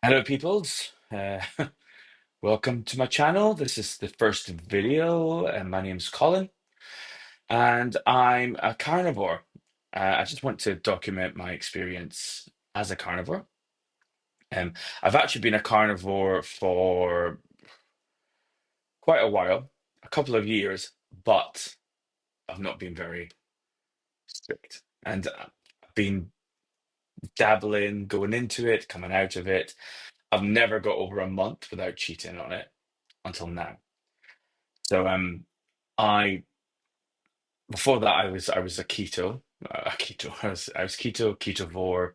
Hello, peoples. Welcome to my channel. This is the first video, and my name's Colin, and I'm a carnivore. I just want to document my experience as a carnivore. I've actually been a carnivore for quite a while, a couple of years, but I've not been very strict. And I've been dabbling, going into it, coming out of it. I've never got over a month without cheating on it until now. So I before that I was a keto. I was ketovore,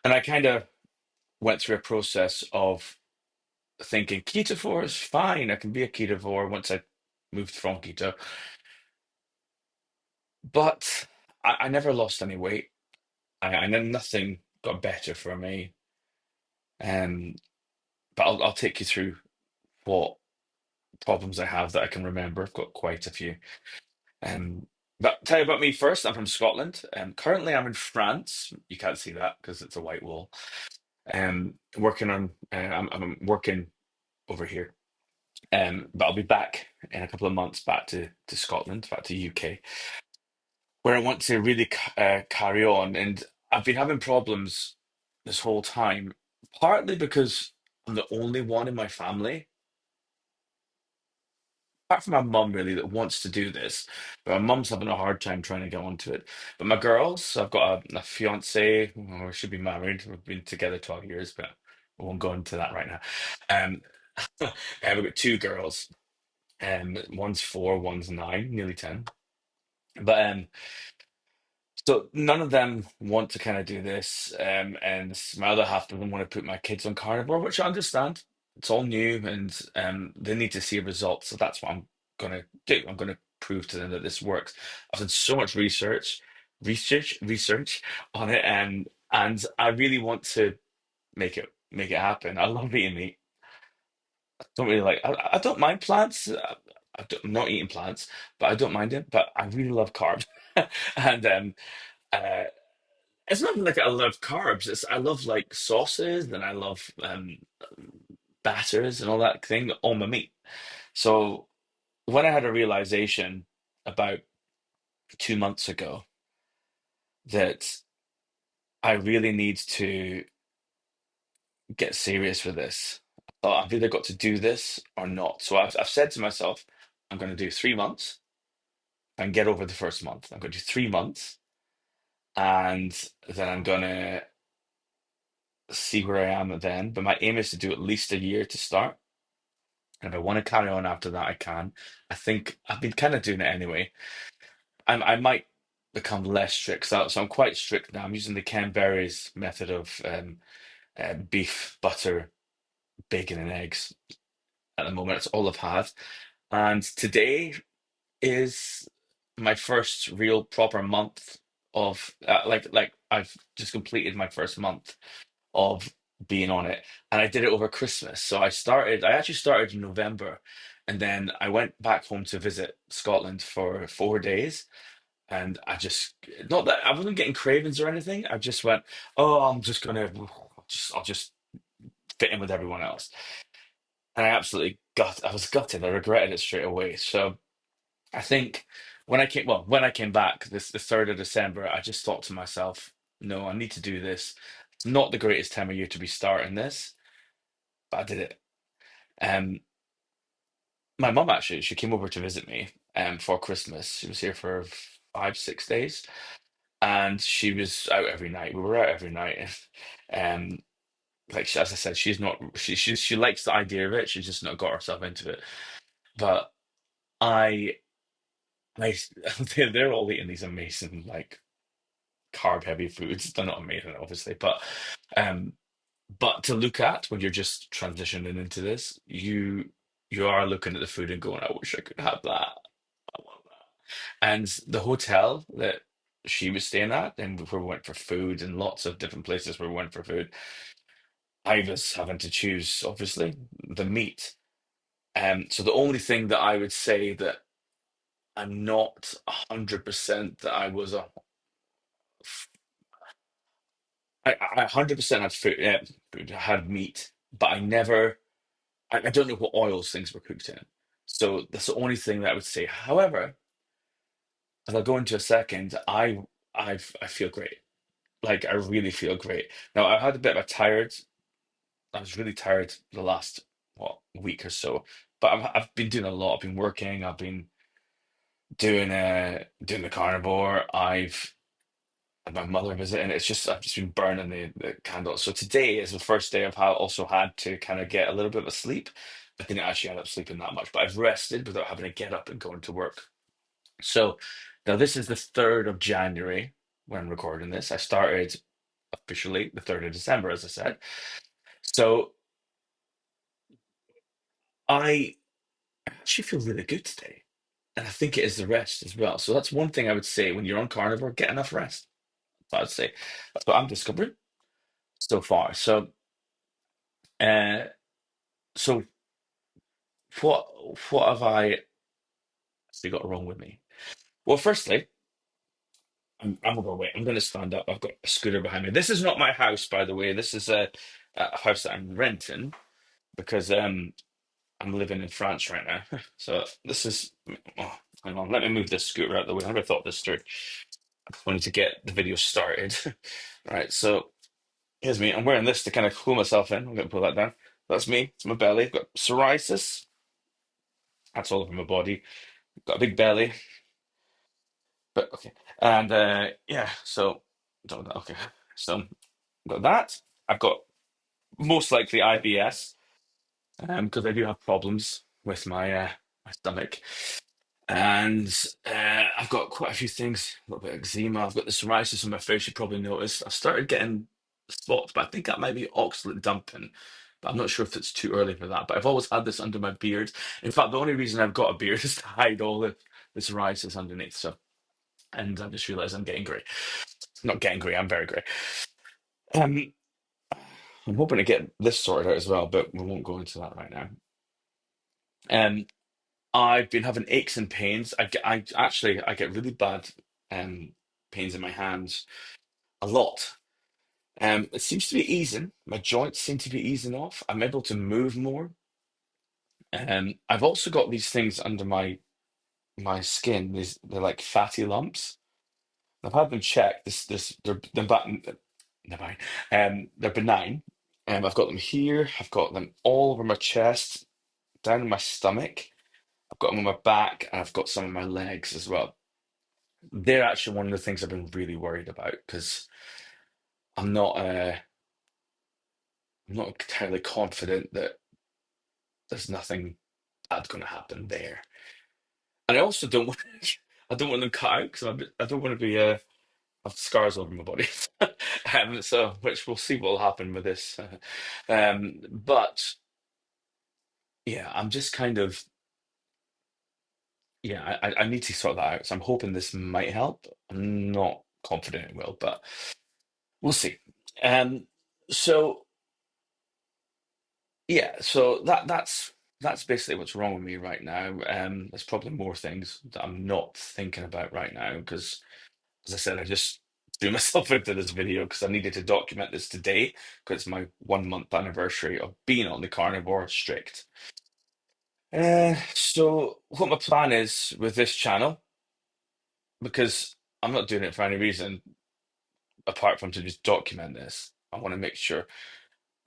and I kind of went through a process of thinking ketovore is fine. I can be a ketovore once I moved from keto, but I never lost any weight. I know nothing got better for me. Um, but I'll take you through what problems I have that I can remember. I've got quite a few. Um, but tell you about me first. I'm from Scotland. Currently, I'm in France. You can't see that because it's a white wall. Working on. I'm working over here. But I'll be back in a couple of months, back to Scotland, back to UK, where I want to really carry on. And I've been having problems this whole time, partly because I'm the only one in my family apart from my mum really that wants to do this, but my mum's having a hard time trying to get onto it. But my girls, I've got a fiance, we should be married. We've been together 12 years, but we won't go into that right now. Um, we've got two girls. One's 4, one's 9, nearly 10. But so none of them want to kind of do this, and my other half doesn't want to put my kids on carnivore, which I understand. It's all new, and they need to see results. So that's what I'm gonna do. I'm gonna prove to them that this works. I've done so much research on it, and I really want to make it happen. I love eating meat. Don't really like. I don't mind plants. I'm not eating plants, but I don't mind it. But I really love carbs, and uh, it's not like I love carbs. It's I love like sauces and I love batters and all that thing on my meat. So when I had a realization about 2 months ago that I really need to get serious with this, I thought I've either got to do this or not. So I've said to myself, I'm going to do 3 months and get over the first month. I'm going to do 3 months and then I'm going to see where I am then. But my aim is to do at least a year to start. And if I want to carry on after that, I can. I think I've been kind of doing it anyway. I might become less strict. So I'm quite strict now. I'm using the Ken Berry's method of beef, butter, bacon, and eggs at the moment. It's all I've had. And today is my first real proper month of like I've just completed my first month of being on it. And I did it over Christmas. So I actually started in November and then I went back home to visit Scotland for 4 days. And I just, not that I wasn't getting cravings or anything. I just went, oh, I'm just gonna, I'll just fit in with everyone else. And I was gutted. I regretted it straight away. So I think when I came back the 3rd of December, I just thought to myself, no, I need to do this. It's not the greatest time of year to be starting this, but I did it. Um, my mum actually, she came over to visit me for Christmas. She was here for 5, 6 days, and she was out every night. We were out every night, and as I said, she's not she likes the idea of it. She's just not got herself into it. But I, I they're all eating these amazing like carb heavy foods. They're not amazing, obviously, um, but to look at when you're just transitioning into this, you are looking at the food and going, I wish I could have that. I want that. And the hotel that she was staying at, and where we went for food, and lots of different places where we went for food, I was having to choose, obviously, the meat. So the only thing that I would say that I'm not 100% that I was I 100% had food, had meat, but I never. I don't know what oils things were cooked in. So that's the only thing that I would say. However, as I'll go into a second, I feel great. Like I really feel great. Now I had a bit of a tired. I was really tired the last what week or so, but I've been doing a lot. I've been working. I've been doing the carnivore. I've had my mother visiting. It's just I've just been burning the candle. So today is the first day I've also had to kind of get a little bit of a sleep. I didn't actually end up sleeping that much, but I've rested without having to get up and go into work. So now this is the 3rd of January when I'm recording this. I started officially the 3rd of December, as I said. So I actually feel really good today. And I think it is the rest as well. So that's one thing I would say when you're on carnivore, get enough rest. I'd say that's what I'm discovering so far. Uh, so what what have I actually got wrong with me? Well, firstly, I'm overweight. I'm going to stand up. I've got a scooter behind me. This is not my house, by the way. This is a house that I'm renting because I'm living in France right now. So this is. Oh, hang on, let me move this scooter out of the way. I never thought this through. I just wanted to get the video started. Right, so here's me. I'm wearing this to kind of cool myself in. I'm going to pull that down. That's me. It's my belly. I've got psoriasis. That's all over my body. Got a big belly. But okay. And yeah, so okay. So got that. I've got most likely IBS because I do have problems with my stomach. And I've got quite a few things. A little bit of eczema. I've got the psoriasis on my face. You probably noticed. I've started getting spots, but I think that might be oxalate dumping. But I'm not sure if it's too early for that. But I've always had this under my beard. In fact, the only reason I've got a beard is to hide all the psoriasis underneath. So, and I just realised I'm getting grey. Not getting grey. I'm very grey. Um, I'm hoping to get this sorted out as well, but we won't go into that right now. Um, I've been having aches and pains. I get really bad pains in my hands a lot. It seems to be easing. My joints seem to be easing off. I'm able to move more. I've also got these things under my skin. They're like fatty lumps. I've had them checked. They're benign. They're benign. I've got them here. I've got them all over my chest, down in my stomach. I've got them on my back, and I've got some on my legs as well. They're actually one of the things I've been really worried about because I'm not I'm not entirely confident that there's nothing bad going to happen there. And I also don't want I don't want them cut out because I don't want to be have scars over my body. So which we'll see what will happen with this. But yeah, I'm just kind of yeah, I need to sort that out. So I'm hoping this might help. I'm not confident it will, but we'll see. Um, so yeah, so that's basically what's wrong with me right now. There's probably more things that I'm not thinking about right now because, as I said, I just threw myself into this video because I needed to document this today because it's my 1 month anniversary of being on the carnivore strict. So what my plan is with this channel, because I'm not doing it for any reason apart from to just document this. I want to make sure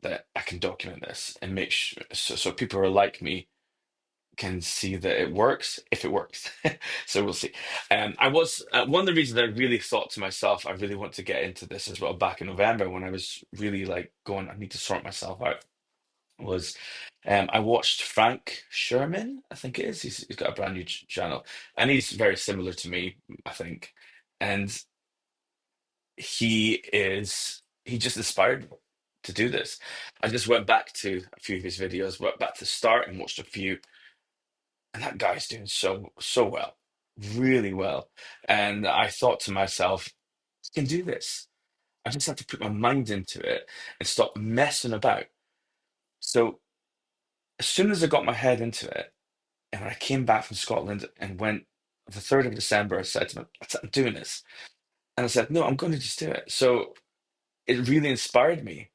that I can document this and make sure so people who are like me can see that it works if it works. So we'll see. I was one of the reasons I really thought to myself, I really want to get into this as well back in November when I was really like going, I need to sort myself out. Was I watched Frank Sherman, I think it is. He's got a brand new channel, and he's very similar to me, I think. And he just inspired me to do this. I just went back to a few of his videos, went back to the start and watched a few, and that guy's doing so well, really well. And I thought to myself, I can do this. I just have to put my mind into it and stop messing about. So as soon as I got my head into it, and when I came back from Scotland and went the 3rd of December, I said to myself, I'm doing this. And I said, no, I'm going to just do it. So it really inspired me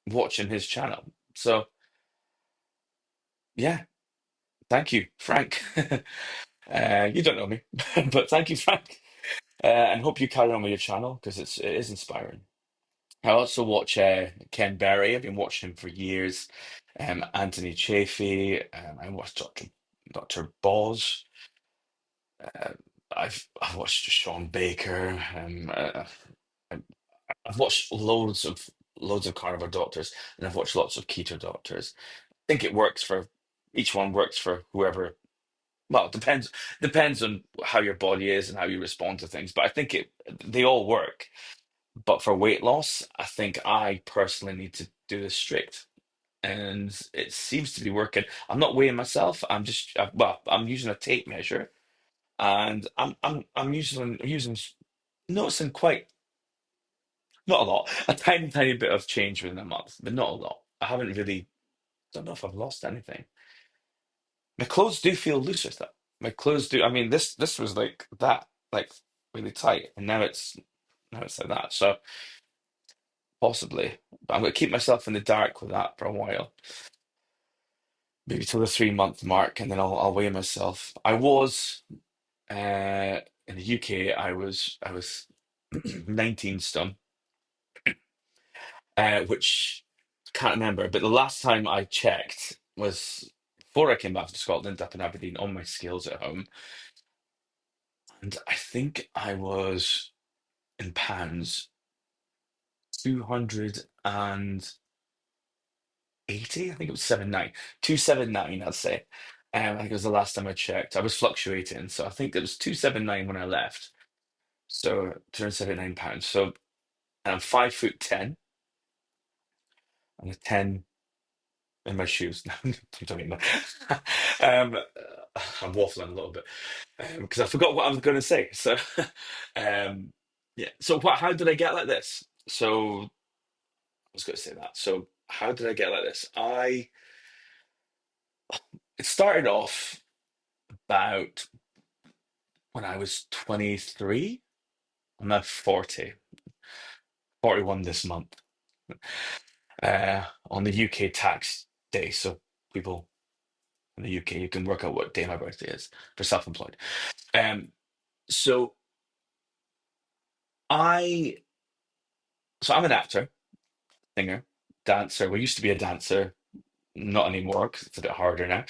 watching his channel. So yeah, thank you, Frank. You don't know me, but thank you, Frank. And hope you carry on with your channel because it is inspiring. I also watch Ken Berry. I've been watching him for years. Anthony Chaffee. I watched Dr. Boz. Uh, I've watched Sean Baker. I've watched loads of carnivore doctors, and I've watched lots of keto doctors. I think it works for each one works for whoever. Well, it depends on how your body is and how you respond to things. But I think they all work. But for weight loss, I think I personally need to do this strict, and it seems to be working. I'm not weighing myself. I'm using a tape measure, and I'm noticing quite not a lot, a tiny bit of change within a month, but not a lot. I haven't really don't know if I've lost anything. My clothes do feel looser though. My clothes do. I mean, this was like that, like really tight, and now it's like that. So possibly, but I'm gonna keep myself in the dark with that for a while, maybe till the 3 month mark, and then I'll weigh myself. I was in the UK. I was 19 stone, which can't remember, but the last time I checked was before I came back to Scotland up in Aberdeen on my scales at home, and I think I was in pounds 280. I think it was 279, I'd say. I think it was the last time I checked. I was fluctuating, so I think it was 279 when I left. So 279 pounds. So and I'm 5'10" and a 10 in my shoes. No, I'm talking about. I'm waffling a little bit because I forgot what I was going to say. So, yeah. So, how did I get like this? So, I was going to say that. So, how did I get like this? It started off about when I was 23. I'm now 40, 41 this month, on the UK tax day. So, people in the UK, you can work out what day my birthday is for self-employed. Um, so I, so I'm an actor, singer, dancer. We used to be a dancer, not anymore 'cause it's a bit harder now,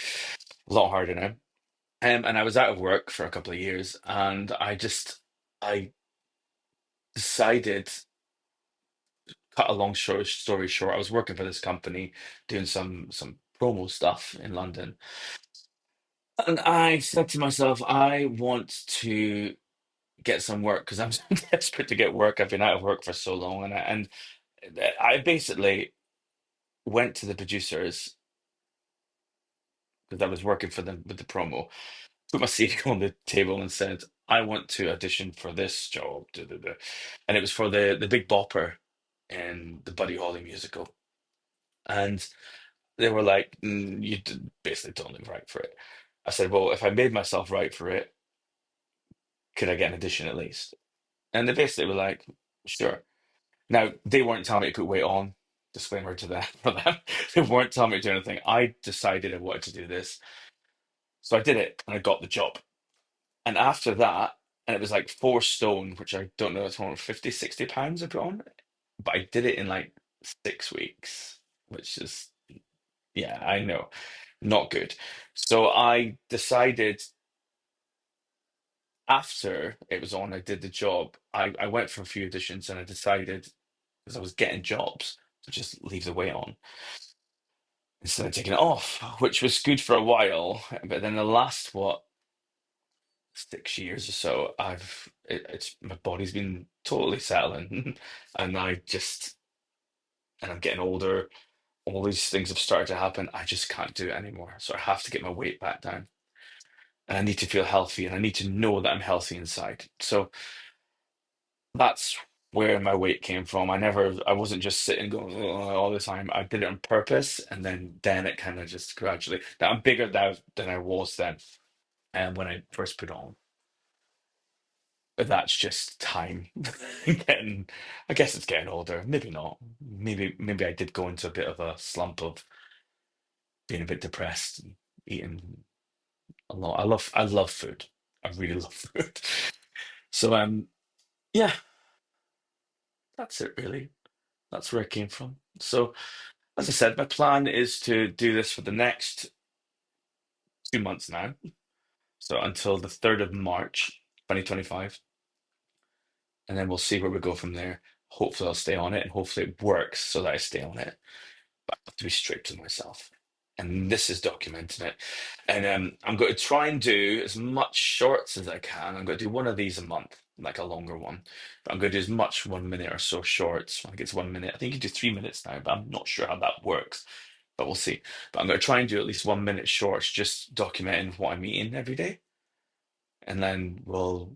a lot harder now. And I was out of work for a couple of years, and I decided, cut a long story short, I was working for this company doing some promo stuff in London, and I said to myself, I want to get some work because I'm desperate to get work. I've been out of work for so long, and I basically went to the producers because I was working for them with the promo, put my CV on the table and said, I want to audition for this job. Duh, duh, duh. And it was for the Big Bopper in the Buddy Holly musical. And they were like, basically don't look right for it. I said, well, if I made myself right for it, could I get an audition at least? And they basically were like, sure. Now, they weren't telling me to put weight on. Disclaimer to that for them. They weren't telling me to do anything. I decided I wanted to do this. So I did it and I got the job. And after that, and it was like 4 stone, which I don't know, it's around 50, 60 pounds I put on. But I did it in like 6 weeks, which is, yeah, I know, not good. So I decided after it was on, I did the job. I went for a few auditions and I decided, because I was getting jobs, to just leave the weight on instead of taking it off, which was good for a while. But then the last, what, 6 years or so, it's my body's been totally settling, and and I'm getting older. All these things have started to happen. I just can't do it anymore. So I have to get my weight back down, and I need to feel healthy, and I need to know that I'm healthy inside. So that's where my weight came from. I wasn't just sitting going "Ugh," all the time. I did it on purpose, and then it kind of just gradually. Now I'm bigger now than I was then, and when I first put on. but that's just time. Getting, I guess it's getting older. Maybe not. Maybe I did go into a bit of a slump of being a bit depressed and eating a lot. I love food. I really love food. So yeah, that's it really. That's where I came from. So as I said, my plan is to do this for the next 2 months now. So until the 3rd of March, 2025. And then we'll see where we go from there. Hopefully I'll stay on it and hopefully it works so that I stay on it. But I have to be strict with myself. And this is documenting it. And I'm going to try and do as much shorts as I can. I'm going to do one of these a month, like a longer one. But I'm going to do as much 1 minute or so shorts. I think it's 1 minute. I think you can do 3 minutes now, but I'm not sure how that works. But we'll see. But I'm going to try and do at least 1 minute shorts, just documenting what I'm eating every day. And then we'll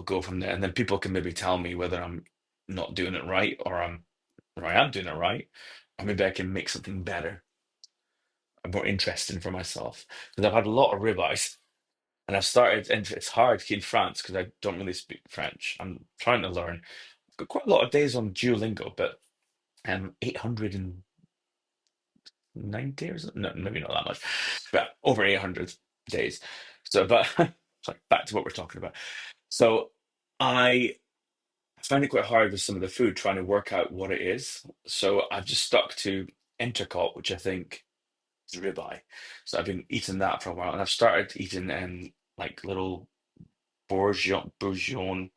go from there. And then people can maybe tell me whether I'm not doing it right or I am doing it right. Or maybe I can make something better and more interesting for myself. Because I've had a lot of ribeyes and I've started, and it's hard in France because I don't really speak French. I'm trying to learn. I've got quite a lot of days on Duolingo, but 890 or something. No, maybe not that much, but over 800 days. So, but sorry, back to what we're talking about. So I find it quite hard with some of the food trying to work out what it is. So I've just stuck to Intercot, which I think is ribeye. So I've been eating that for a while, and I've started eating like little bourguignon.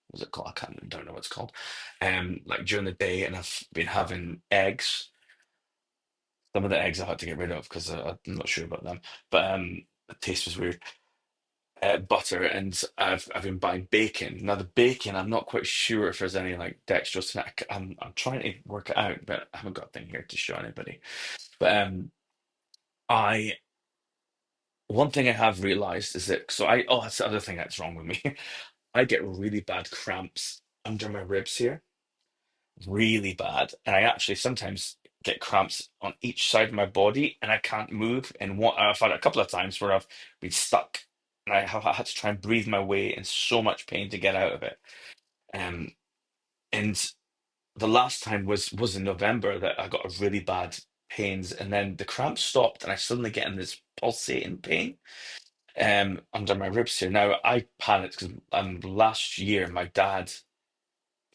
What's it called? Don't know what it's called. Like during the day, and I've been having eggs. Some of the eggs I had to get rid of because I'm not sure about them, but the taste was weird. Butter, and I've been buying bacon. Now the bacon, I'm not quite sure if there's any like dextrose in it. I'm trying to work it out, but I haven't got a thing here to show anybody. But I one thing I have realized is that that's the other thing that's wrong with me. I get really bad cramps under my ribs here, really bad, and I actually sometimes get cramps on each side of my body, and I can't move. And I've had a couple of times where I've been stuck, and I had to try and breathe my way in so much pain to get out of it. Um, and the last time was in November that I got a really bad pains, and then the cramp stopped, and I suddenly get in this pulsating pain under my ribs here. Now I panicked because last year my dad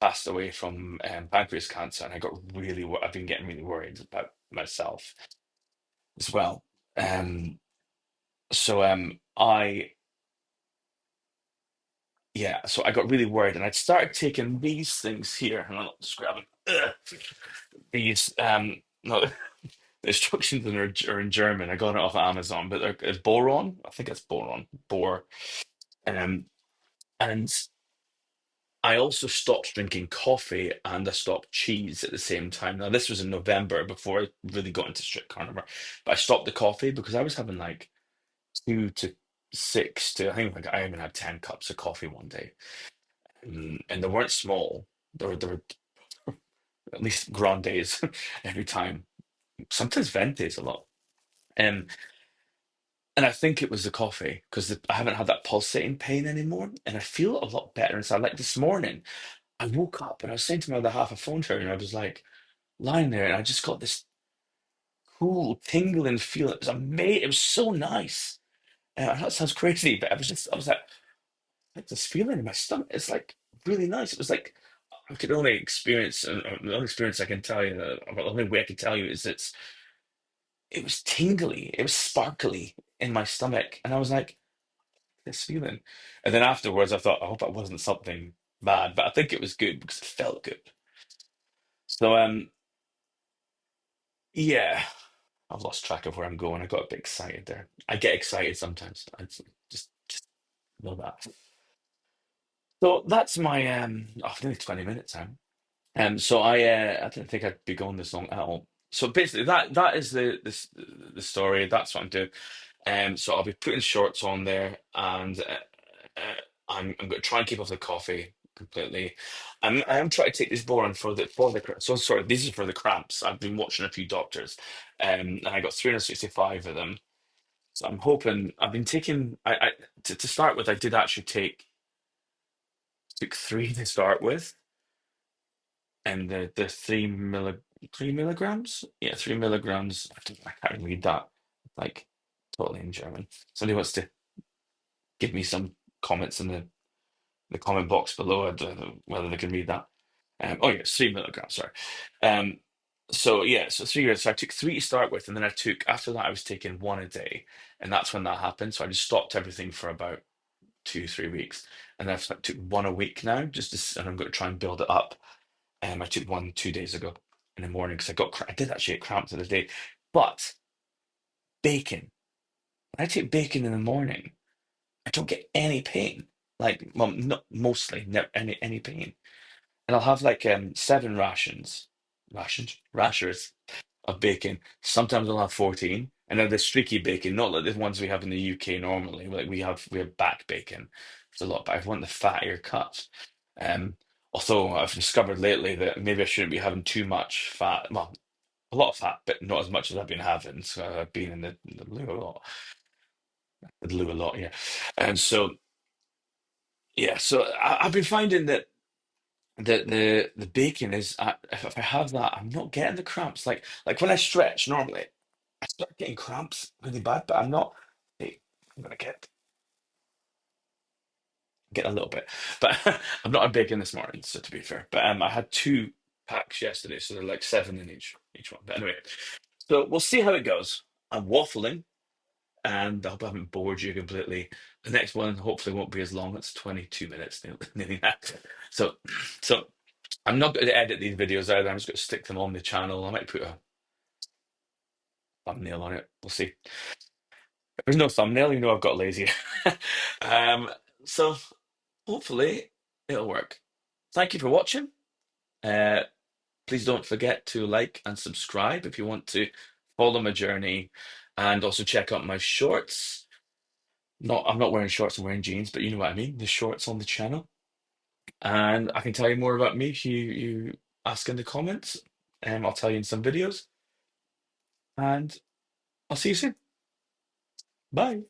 passed away from pancreas cancer, and I got I've been getting really worried about myself as well. Um, so I yeah, so I got really worried, and I'd started taking these things here, and I'll just grab them. These no, the instructions are in German. I got it off Amazon, but it's boron. I think it's boron, bore. Um, and I also stopped drinking coffee and I stopped cheese at the same time. Now, this was in November before I really got into strict carnivore, but I stopped the coffee because I was having like 2 to 6 to I think like I even had 10 cups of coffee one day, and they weren't small. They were at least grandes every time. Sometimes ventes a lot. Um, and I think it was the coffee because I haven't had that pulsating pain anymore, and I feel a lot better inside. Like this morning, I woke up and I was saying to my other half, I phoned her, and I was like lying there, and I just got this cool, tingling feeling. It was amazing. It was so nice. I know it sounds crazy, but I was like this feeling in my stomach. It's like really nice. It was like I could only experience, and the only experience I can tell you, the only way I can tell you is it was tingly, it was sparkly in my stomach, and I was like, this feeling. And then afterwards, I thought, I hope it wasn't something bad, but I think it was good because it felt good. So yeah, I've lost track of where I'm going. I got a bit excited there. I get excited sometimes. I just know that. So that's my nearly 20 minutes now. So I didn't think I'd be going this long at all. So basically that is the story. That's what I'm doing. So I'll be putting shorts on there, and uh, I'm going to try and keep off the coffee completely. I am trying to take this boron so sorry, these are for the cramps. I've been watching a few doctors, and I got 365 of them. So I'm hoping I've been taking. To start with, I did actually take. took three to start with, and the 3 milligrams, yeah, 3 milligrams. I can't read that, like totally in German. Somebody wants to give me some comments in the comment box below, whether they can read that. Oh yeah, 3 milligrams. Sorry. Um, so yeah, so 3 years. So I took three to start with, and then I took after that I was taking one a day, and that's when that happened. So I just stopped everything for about 2, 3 weeks, and I took one a week now, and I'm going to try and build it up. I took one 2 days ago in the morning because I did actually get cramps the other day, but bacon. When I take bacon in the morning, I don't get any pain. Like, well, not mostly, never any pain. And I'll have like seven rashers of bacon. Sometimes I'll have 14. And then the streaky bacon, not like the ones we have in the UK normally. Like we have back bacon. It's a lot, but I want the fattier cuts. Um, Although I've discovered lately that maybe I shouldn't be having too much fat. Well, a lot of fat, but not as much as I've been having. So I've been in the loo a lot. The loo a lot, yeah. And so yeah, so I've been finding that the bacon is if I have that, I'm not getting the cramps. Like when I stretch normally, I start getting cramps really bad, but I'm not. Hey, I'm gonna get a little bit, but I'm not a bacon this morning. So to be fair, but I had two packs yesterday, so they're like seven in each one. But anyway, so we'll see how it goes. I'm waffling, and I hope I haven't bored you completely. The next one hopefully won't be as long. It's 22 minutes, nearly that. So, so I'm not going to edit these videos either. I'm just going to stick them on the channel. I might put a thumbnail on it. We'll see. If there's no thumbnail, you know I've got lazy. Um, so hopefully it'll work. Thank you for watching. Uh, Please don't forget to like and subscribe if you want to follow my journey, and also check out my shorts. Not, I'm not wearing shorts, I'm wearing jeans, but you know what I mean. The shorts on the channel, and I can tell you more about me if you ask in the comments. I'll tell you in some videos, and I'll see you soon. Bye.